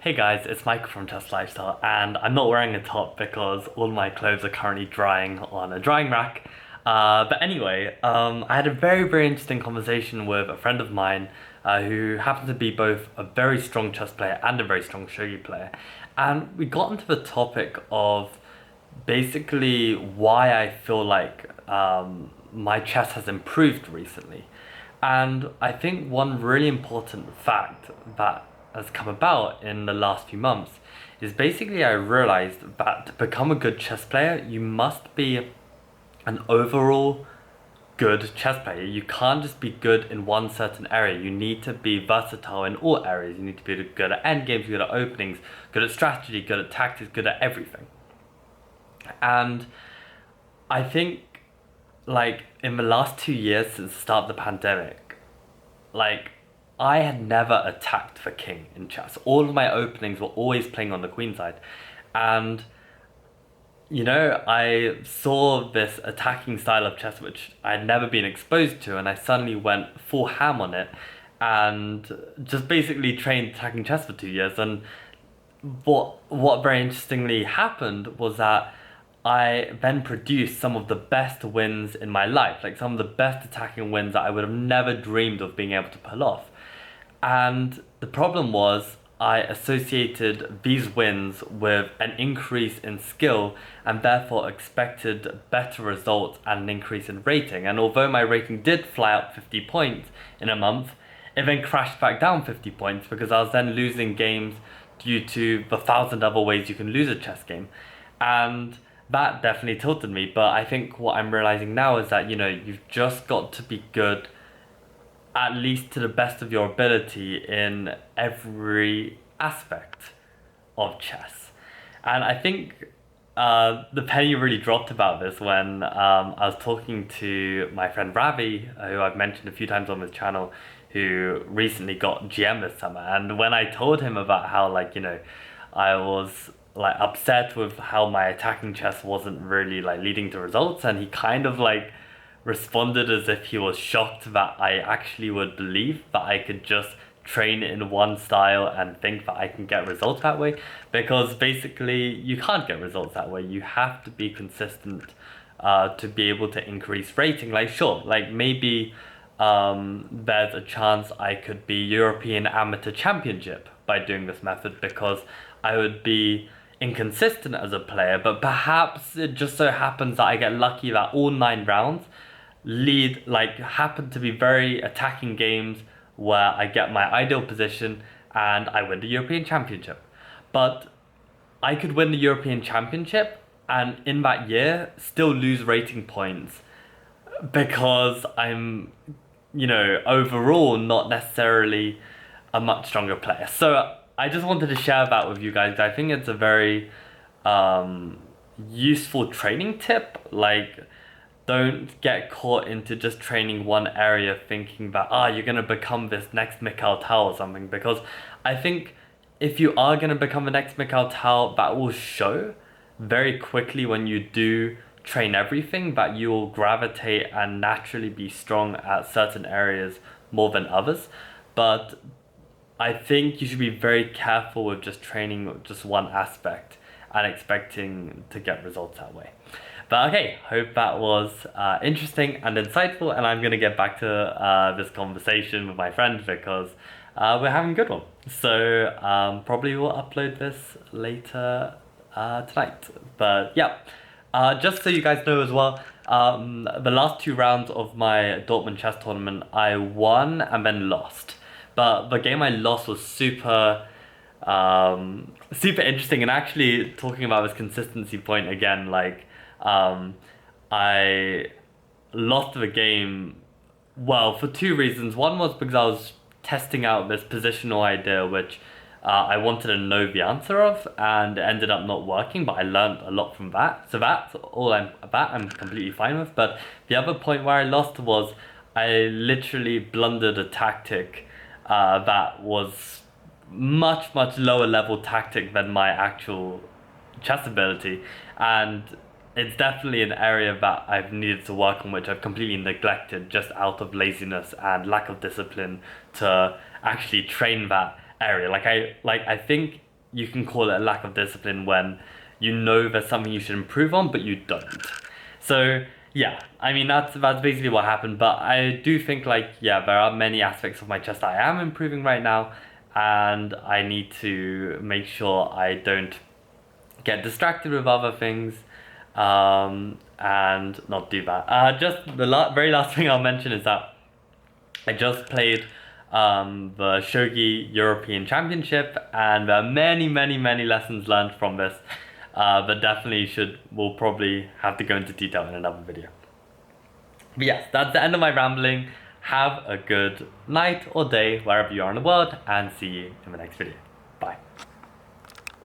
Hey guys, it's Michael from Chess Lifestyle, and I'm not wearing a top because all my clothes are currently drying on a drying rack. But anyway, I had a very interesting conversation with a friend of mine who happened to be both a very strong chess player and a very strong shogi player. And we got into the topic of basically why I feel like my chess has improved recently. And I think one really important fact that has come about in the last few months is basically I realized that to become a good chess player, you must be an overall good chess player. You can't just be good in one certain area. You need to be versatile in all areas. You need to be good at endgames, good at openings, good at strategy, good at tactics, good at everything. And I think like in the last 2 years since the start of the pandemic, like I had never attacked the king in chess. All of my openings were always playing on the queen side. And I saw this attacking style of chess which I had never been exposed to, and I suddenly went full ham on it and just basically trained attacking chess for 2 years. And what very interestingly happened was that I then produced some of the best wins in my life, like some of the best attacking wins that I would have never dreamed of being able to pull off. And the problem was I associated these wins with an increase in skill and therefore expected better results and an increase in rating. And although my rating did fly up 50 points in a month, it then crashed back down 50 points because I was then losing games due to the thousand other ways you can lose a chess game. And that definitely tilted me. But I think what I'm realizing now is that, you've just got to be good at least to the best of your ability in every aspect of chess. And I think the penny really dropped about this when I was talking to my friend Ravi, who I've mentioned a few times on this channel, who recently got GM this summer. And when I told him about how, I was upset with how my attacking chess wasn't really leading to results, and he kind of responded as if he was shocked that I actually would believe that I could just train in one style and think that I can get results that way, because basically you can't get results that way. You have to be consistent to be able to increase rating. Sure, maybe there's a chance I could be European Amateur Championship by doing this method because I would be inconsistent as a player, but perhaps it just so happens that I get lucky that all 9 rounds happen to be very attacking games where I get my ideal position and I win the European Championship. But I could win the European Championship and in that year still lose rating points because I'm, overall not necessarily a much stronger player. So I just wanted to share that with you guys. I think it's a very useful training tip. Don't get caught into just training one area thinking that you're gonna become this next Mikhail Tal or something, because I think if you are gonna become the next Mikhail Tal, that will show very quickly when you do train everything, that you will gravitate and naturally be strong at certain areas more than others. But I think you should be very careful with just training just one aspect and expecting to get results that way. But okay, hope that was interesting and insightful, and I'm going to get back to this conversation with my friend because we're having a good one. So probably we'll upload this later tonight. But yeah, just so you guys know as well, the last 2 rounds of my Dortmund chess tournament, I won and then lost. But the game I lost was super interesting, and actually talking about this consistency point again, I lost the game, well, for 2 reasons. One was because I was testing out this positional idea which I wanted to know the answer of, and it ended up not working, but I learned a lot from that. So that's all I'm completely fine with. But the other point where I lost was I literally blundered a tactic that was much lower level tactic than my actual chess ability, and it's definitely an area that I've needed to work on, which I've completely neglected just out of laziness and lack of discipline to actually train that area. I think you can call it a lack of discipline when you know there's something you should improve on, but you don't. So yeah, I mean that's basically what happened. But I do think like yeah, there are many aspects of my chess that I am improving right now, and I need to make sure I don't get distracted with other things, and not do that. Just the very last thing I'll mention is that I just played the Shogi European Championship, and there are many lessons learned from this, but definitely we'll probably have to go into detail in another video. But yes, that's the end of my rambling. Have a good night or day wherever you are in the world, and see you in the next video. Bye.